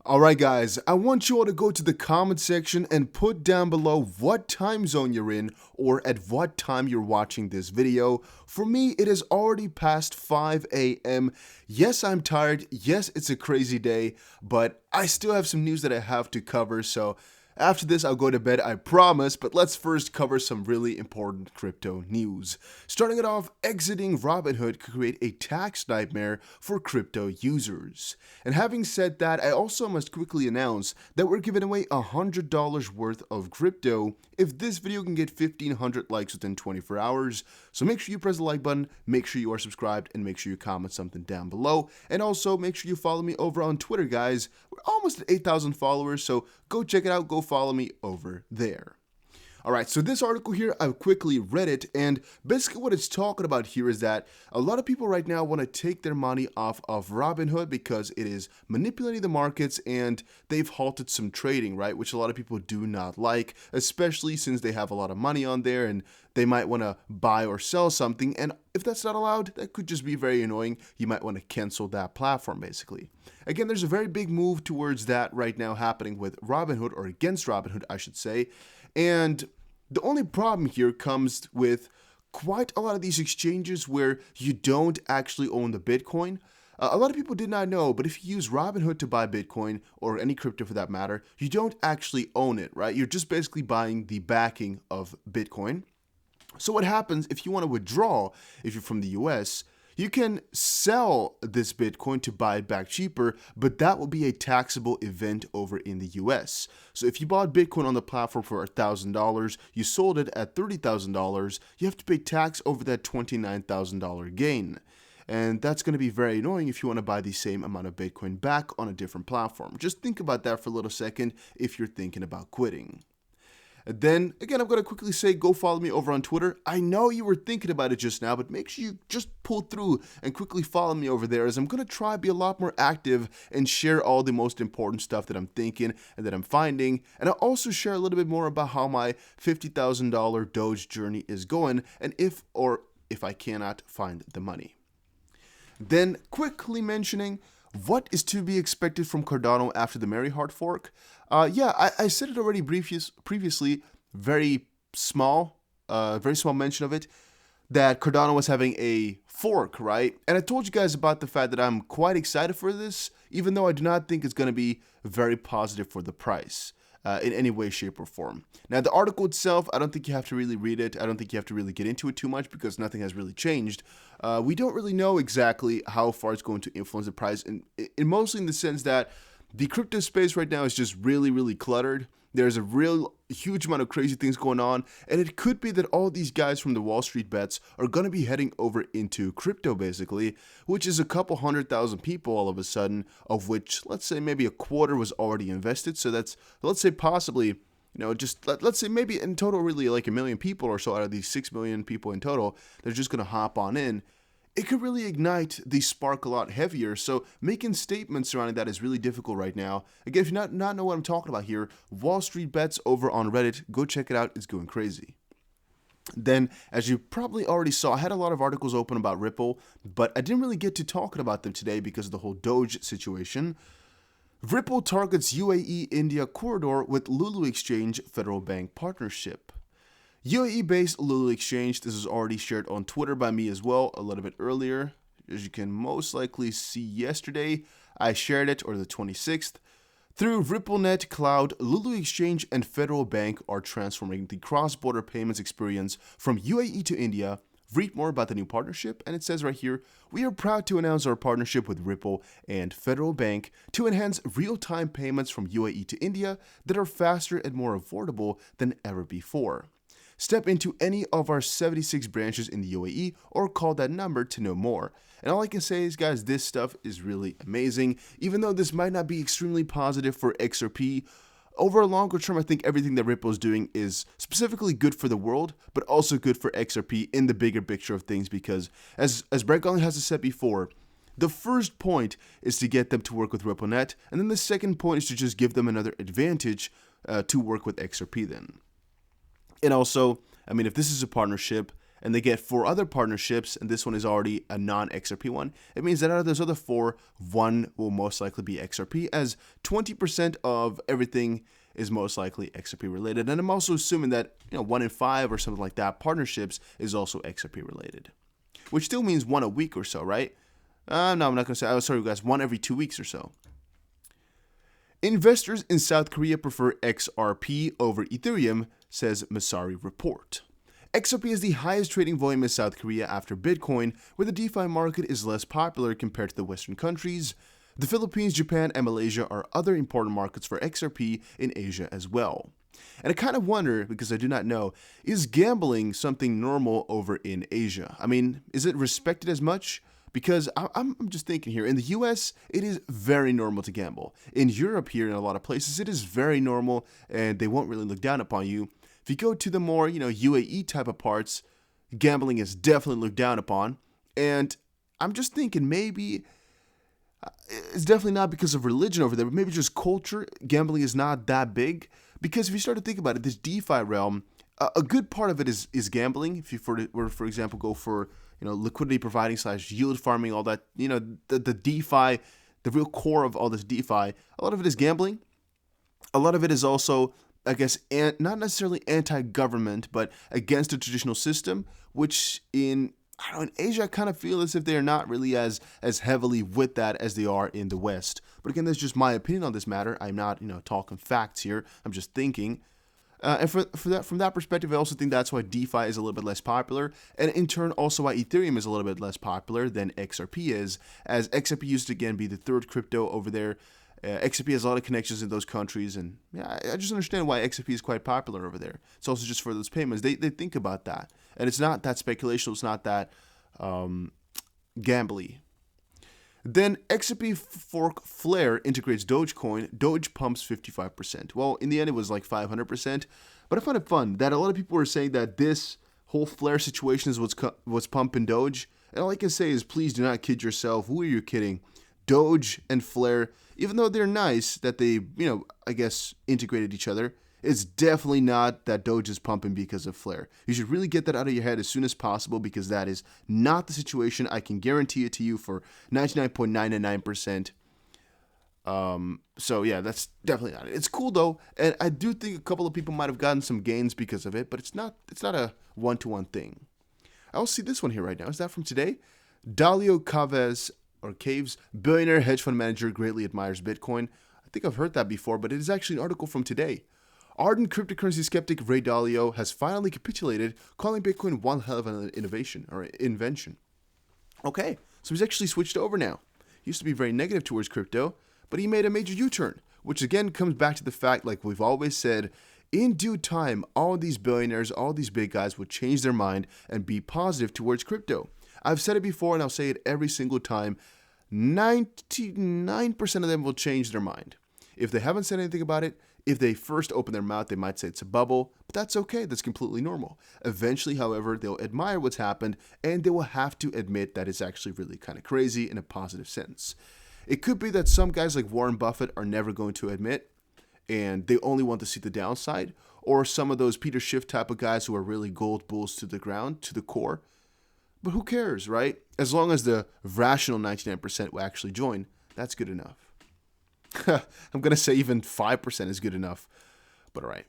Alright guys, I want you all to go to the comment section and put down below what time zone you're in or at what time you're watching this video. For me, it is already past 5 a.m. Yes, I'm tired. Yes, it's a crazy day, but I still have some news that I have to cover, so after this, I'll go to bed, I promise, but let's first cover some really important crypto news. Starting it off, exiting Robinhood could create a tax nightmare for crypto users. And having said that, I also must quickly announce that we're giving away $100 worth of crypto if this video can get 1,500 likes within 24 hours. So make sure you press the like button, make sure you are subscribed, and make sure you comment something down below. And also make sure you follow me over on Twitter, guys. We're almost at 8,000 followers, so go check it out, go follow me over there. Alright, so this article here, I've quickly read it, and basically what it's talking about here is that a lot of people right now want to take their money off of Robinhood because it is manipulating the markets and they've halted some trading, right? Which a lot of people do not like, especially since they have a lot of money on there and they might want to buy or sell something, and if that's not allowed, that could just be very annoying. You might want to cancel that platform, basically. Again, there's a very big move towards that right now happening with Robinhood, or against Robinhood, I should say, and the only problem here comes with quite a lot of these exchanges where you don't actually own the Bitcoin. A lot of people did not know, but if you use Robinhood to buy Bitcoin, or any crypto for that matter, you don't actually own it, right? You're just basically buying the backing of Bitcoin. So what happens if you want to withdraw, if you're from the US, you can sell this Bitcoin to buy it back cheaper, but that will be a taxable event over in the US. So if you bought Bitcoin on the platform for $1,000, you sold it at $30,000, you have to pay tax over that $29,000 gain. And that's going to be very annoying if you want to buy the same amount of Bitcoin back on a different platform. Just think about that for a little second if you're thinking about quitting. Then, again, I'm going to quickly say, go follow me over on Twitter. I know you were thinking about it just now, but make sure you just pull through and quickly follow me over there, as I'm going to try to be a lot more active and share all the most important stuff that I'm thinking and that I'm finding. And I'll also share a little bit more about how my $50,000 Doge journey is going, and if I cannot find the money. Then, quickly mentioning what is to be expected from Cardano after the Mary hard fork. I said it already previously, very small mention of it, that Cardano was having a fork, right? And I told you guys about the fact that I'm quite excited for this, even though I do not think it's going to be very positive for the price in any way, shape, or form. Now, the article itself, I don't think you have to really read it. I don't think you have to really get into it too much because nothing has really changed. We don't really know exactly how far it's going to influence the price, and mostly in the sense that the crypto space right now is just really, really cluttered. There's a real huge amount of crazy things going on, and it could be that all these guys from the Wall Street bets are going to be heading over into crypto, basically, which is a couple 100,000 people all of a sudden, of which, let's say, maybe a quarter was already invested. So that's, let's say, possibly, let's say maybe in total, really like 1 million people or so out of these 6 million people in total, they're just going to hop on in. It could really ignite the spark a lot heavier, so making statements surrounding that is really difficult right now. Again, if you not know what I'm talking about here, Wall Street Bets over on Reddit, go check it out, it's going crazy. Then, as you probably already saw, I had a lot of articles open about Ripple, but I didn't really get to talking about them today because of the whole Doge situation. Ripple targets UAE-India corridor with Lulu Exchange Federal Bank partnership. UAE-based Lulu Exchange, this is already shared on Twitter by me as well a little bit earlier. As you can most likely see yesterday, I shared it, or the 26th. Through RippleNet Cloud, Lulu Exchange and Federal Bank are transforming the cross-border payments experience from UAE to India. Read more about the new partnership, and it says right here, we are proud to announce our partnership with Ripple and Federal Bank to enhance real-time payments from UAE to India that are faster and more affordable than ever before. Step into any of our 76 branches in the UAE or call that number to know more. And all I can say is, guys, this stuff is really amazing. Even though this might not be extremely positive for XRP, over a longer term, I think everything that Ripple is doing is specifically good for the world, but also good for XRP in the bigger picture of things, because as Brett Garlinghouse has said before, the first point is to get them to work with RippleNet, and then the second point is to just give them another advantage to work with XRP then. And also, I mean, if this is a partnership, and they get 4 other partnerships, and this one is already a non-XRP one, it means that out of those other 4, one will most likely be XRP, as 20% of everything is most likely XRP related. And I'm also assuming that 1 in 5 or something like that partnerships is also XRP related, which still means 1 a week or so, right? No, I'm not gonna say. Oh, sorry, guys, 1 every 2 weeks or so. Investors in South Korea prefer XRP over Ethereum, says Masari report. XRP is the highest trading volume in South Korea after Bitcoin, where the DeFi market is less popular compared to the Western countries. The Philippines, Japan, and Malaysia are other important markets for XRP in Asia as well. And I kind of wonder, because I do not know, is gambling something normal over in Asia? I mean, is it respected as much? Because I'm just thinking here, in the US, it is very normal to gamble. In Europe here, in a lot of places, it is very normal, and they won't really look down upon you. If you go to the more, UAE type of parts, gambling is definitely looked down upon. And I'm just thinking maybe it's definitely not because of religion over there, but maybe just culture. Gambling is not that big. Because if you start to think about it, this DeFi realm, a good part of it is gambling. If you were, for example, go for liquidity providing / yield farming, all that, the DeFi, the real core of all this DeFi, a lot of it is gambling. A lot of it is also, I guess, not necessarily anti-government, but against the traditional system, which in Asia, I kind of feel as if they're not really as heavily with that as they are in the West. But again, that's just my opinion on this matter. I'm not, talking facts here. I'm just thinking. And from that perspective, I also think that's why DeFi is a little bit less popular, and in turn also why Ethereum is a little bit less popular than XRP is, as XRP used to again be the third crypto over there. XRP has a lot of connections in those countries, and yeah, I just understand why XRP is quite popular over there. It's also just for those payments. They think about that, and it's not that speculational. It's not that gambly. Then XRP fork Flare integrates Dogecoin. Doge pumps 55%. Well, in the end, it was like 500%. But I find it fun that a lot of people were saying that this whole Flare situation is what's pumping Doge. And all I can say is, please do not kid yourself. Who are you kidding? Doge and Flare, even though they're nice that they, I guess, integrated each other, it's definitely not that Doge is pumping because of Flare. You should really get that out of your head as soon as possible, because that is not the situation. I can guarantee it to you for 99.999%. So yeah, that's definitely not it. It's cool though, and I do think a couple of people might have gotten some gains because of it, but it's not a one-to-one thing. I also see this one here right now. Is that from today? Dalio Caves, billionaire hedge fund manager, greatly admires Bitcoin. I think I've heard that before, but it is actually an article from today. Ardent cryptocurrency skeptic Ray Dalio has finally capitulated, calling Bitcoin one hell of an invention. Okay, so he's actually switched over now. He used to be very negative towards crypto, but he made a major U-turn, which again comes back to the fact, like we've always said, in due time, all these billionaires, all these big guys would change their mind and be positive towards crypto. I've said it before and I'll say it every single time. 99% of them will change their mind. If they haven't said anything about it, if they first open their mouth, they might say it's a bubble, but that's okay. That's completely normal. Eventually, however, they'll admire what's happened, and they will have to admit that it's actually really kind of crazy in a positive sense. It could be that some guys like Warren Buffett are never going to admit, and they only want to see the downside, or some of those Peter Schiff type of guys who are really gold bulls to the ground, to the core. But who cares, right? As long as the rational 99% will actually join, that's good enough. I'm going to say even 5% is good enough. But all right.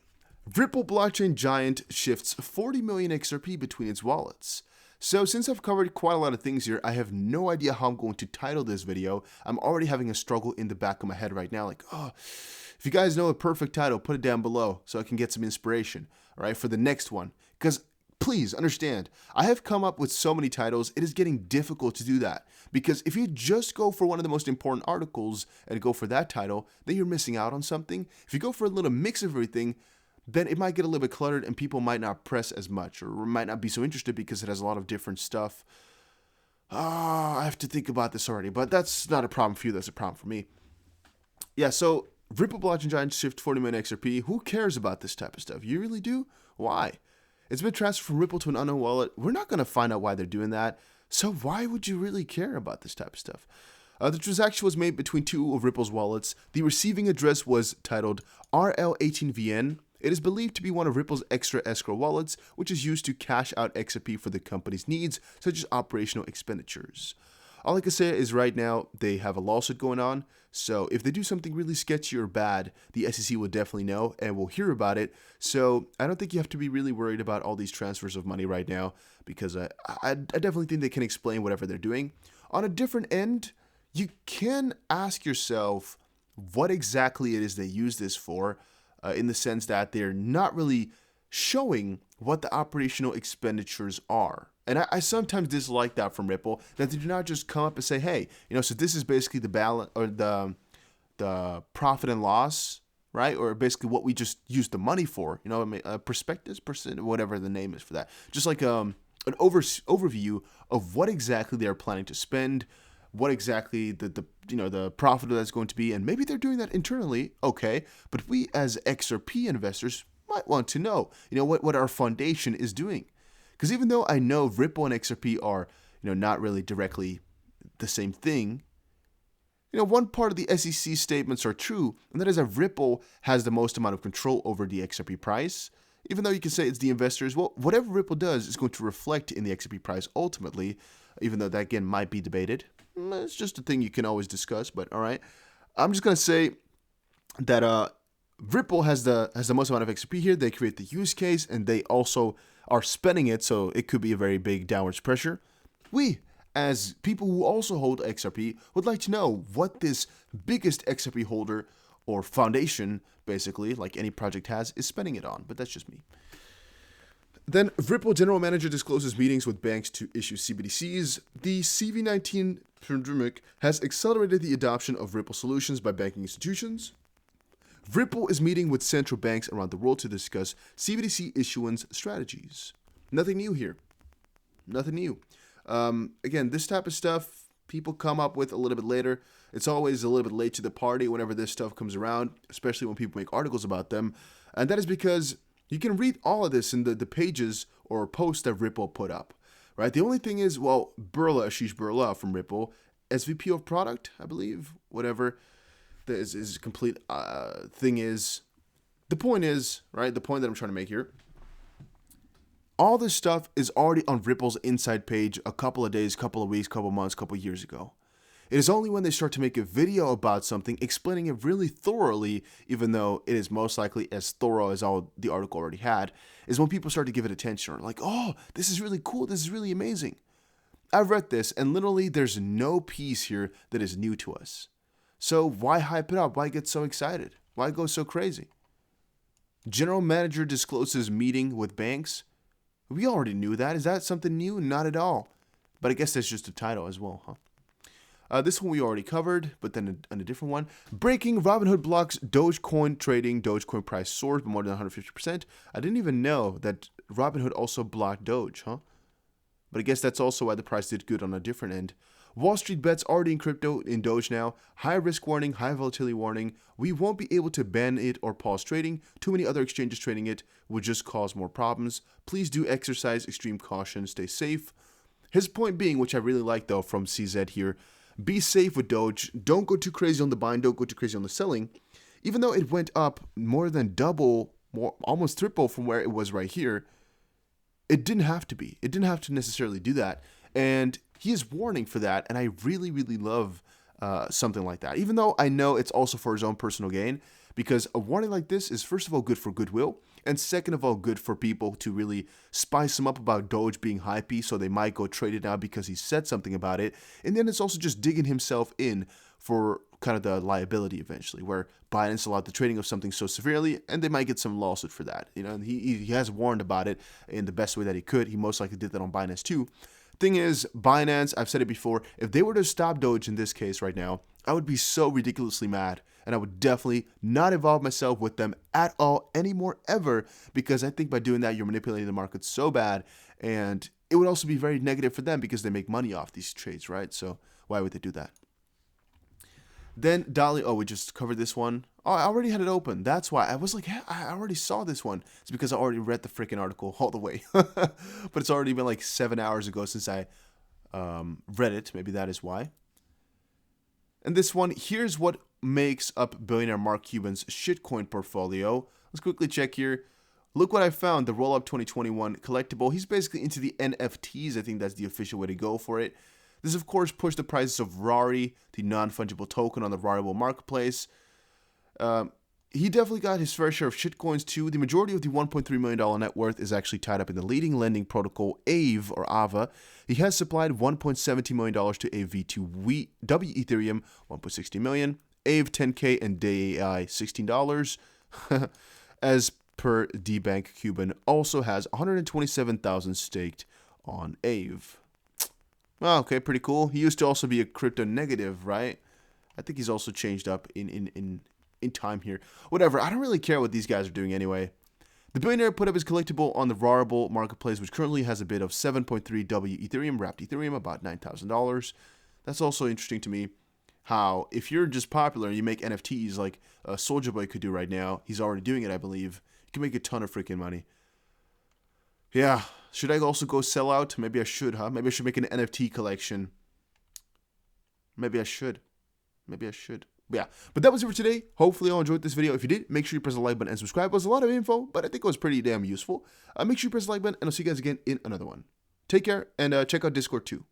Ripple blockchain giant shifts 40 million XRP between its wallets. So since I've covered quite a lot of things here, I have no idea how I'm going to title this video. I'm already having a struggle in the back of my head right now. Like, if you guys know a perfect title, put it down below so I can get some inspiration, all right, for the next one. Because please understand, I have come up with so many titles, it is getting difficult to do that. Because if you just go for one of the most important articles and go for that title, then you're missing out on something. If you go for a little mix of everything, then it might get a little bit cluttered and people might not press as much or might not be so interested because it has a lot of different stuff. I have to think about this already, but that's not a problem for you, that's a problem for me. Yeah, so Ripple blockchain giant shift 40 million XRP. Who cares about this type of stuff? You really do? Why? It's been transferred from Ripple to an unknown wallet. We're not going to find out why they're doing that. So why would you really care about this type of stuff? The transaction was made between two of Ripple's wallets. The receiving address was titled RL18VN, It is believed to be one of Ripple's extra escrow wallets, which is used to cash out XRP for the company's needs, such as operational expenditures. All I can say is right now, they have a lawsuit going on, so if they do something really sketchy or bad, the SEC will definitely know and will hear about it. So I don't think you have to be really worried about all these transfers of money right now, because I definitely think they can explain whatever they're doing. On a different end, you can ask yourself what exactly it is they use this for, in the sense that they're not really showing what the operational expenditures are. And I sometimes dislike that from Ripple, that they do not just come up and say, hey, so this is basically the balance or the profit and loss, right? Or basically what we just use the money for, prospectus, whatever the name is for that. Just like an overview of what exactly they're planning to spend, what exactly the profit that's going to be, and maybe they're doing that internally, okay, but we as XRP investors might want to know, what our foundation is doing. Because even though I know Ripple and XRP are, not really directly the same thing, one part of the SEC statements are true, and that is that Ripple has the most amount of control over the XRP price. Even though you can say it's the investors, well, whatever Ripple does is going to reflect in the XRP price ultimately, even though that, again, might be debated. It's just a thing you can always discuss, but all right. I'm just going to say that Ripple has the most amount of XRP here. They create the use case, and they also are spending it, so it could be a very big downwards pressure. We, as people who also hold XRP, would like to know what this biggest XRP holder or foundation, basically, like any project has, is spending it on, but that's just me. Then, Ripple general manager discloses meetings with banks to issue CBDCs. The CV19 pandemic has accelerated the adoption of Ripple solutions by banking institutions. Ripple is meeting with central banks around the world to discuss CBDC issuance strategies. Nothing new here. Nothing new. Again, this type of stuff people come up with a little bit later. It's always a little bit late to the party whenever this stuff comes around, especially when people make articles about them. And that is because you can read all of this in the pages or posts that Ripple put up, right? The only thing is, well, Ashish Birla from Ripple, SVP of product, I believe, whatever. Is complete thing is, the point is, right, the point that I'm trying to make here, all this stuff is already on Ripple's inside page a couple of days, couple of weeks, couple of months, couple of years ago. It is only when they start to make a video about something, explaining it really thoroughly, even though it is most likely as thorough as all the article already had, is when people start to give it attention, or like, oh, this is really cool, this is really amazing. I've read this, and literally there's no piece here that is new to us. So why hype it up? Why get so excited? Why go so crazy? General manager discloses meeting with banks. We already knew that. Is that something new? Not at all. But I guess that's just a title as well, huh? This one we already covered, but then on a different one. Breaking, Robinhood blocks Dogecoin trading. Dogecoin price soared by more than 150%. I didn't even know that Robinhood also blocked Doge, huh? But I guess that's also why the price did good on a different end. Wall Street bets already in crypto in Doge now. High risk warning, high volatility warning. We won't be able to ban it or pause trading. Too many other exchanges trading it would just cause more problems. Please do exercise extreme caution. Stay safe. His point being, which I really like though from CZ here, be safe with Doge. Don't go too crazy on the buying. Don't go too crazy on the selling. Even though it went up more than double, almost triple from where it was right here, it didn't have to be. It didn't have to necessarily do that. And he is warning for that, and I really, really love something like that. Even though I know it's also for his own personal gain, because a warning like this is, first of all, good for goodwill, and second of all, good for people to really spice him up about Doge being hypey, so they might go trade it now because he said something about it. And then it's also just digging himself in for kind of the liability eventually, where Binance allowed the trading of something so severely, and they might get some lawsuit for that. And he has warned about it in the best way that he could. He most likely did that on Binance too. Thing is, Binance, I've said it before, if they were to stop Doge in this case right now, I would be so ridiculously mad, and I would definitely not involve myself with them at all anymore ever, because I think by doing that, you're manipulating the market so bad, and it would also be very negative for them because they make money off these trades, right? So why would they do that? Then Dalio, we just covered this one. Oh, I already had it open. That's why. I was like, hey, I already saw this one. It's because I already read the freaking article all the way. But it's already been like 7 hours ago since I read it. Maybe that is why. And this one, here's what makes up billionaire Mark Cuban's shitcoin portfolio. Let's quickly check here. Look what I found, the Rollup 2021 collectible. He's basically into the NFTs. I think that's the official way to go for it. This, of course, pushed the prices of Rari, the non-fungible token on the Rarible marketplace. He definitely got his fair share of shitcoins too. The majority of the $1.3 million net worth is actually tied up in the leading lending protocol AVE or AVA. He has supplied $1.17 million to AV2 W Ethereum, $1.60 million, AVE 10K, and DAI $16. As per DBank, Cuban also has 127,000 staked on AVE. Well, okay, pretty cool. He used to also be a crypto negative, right? I think he's also changed up in time here. Whatever, I don't really care what these guys are doing anyway. The Billionaire put up his collectible on the Rarible marketplace, which currently has a bid of 7.3 W Ethereum, wrapped Ethereum, about $9,000. That's also interesting to me, how if you're just popular and you make NFTs like Soulja Boy could do right now, he's already doing it, I believe, you can make a ton of freaking money. Yeah, should I also go sell out? Maybe I should, huh? Maybe I should make an NFT collection. Maybe I should. But yeah, but that was it for today. Hopefully you all enjoyed this video. If you did, make sure you press the like button and subscribe. It was a lot of info, but I think it was pretty damn useful. Make sure you press the like button, and I'll see you guys again in another one. Take care, and check out Discord too.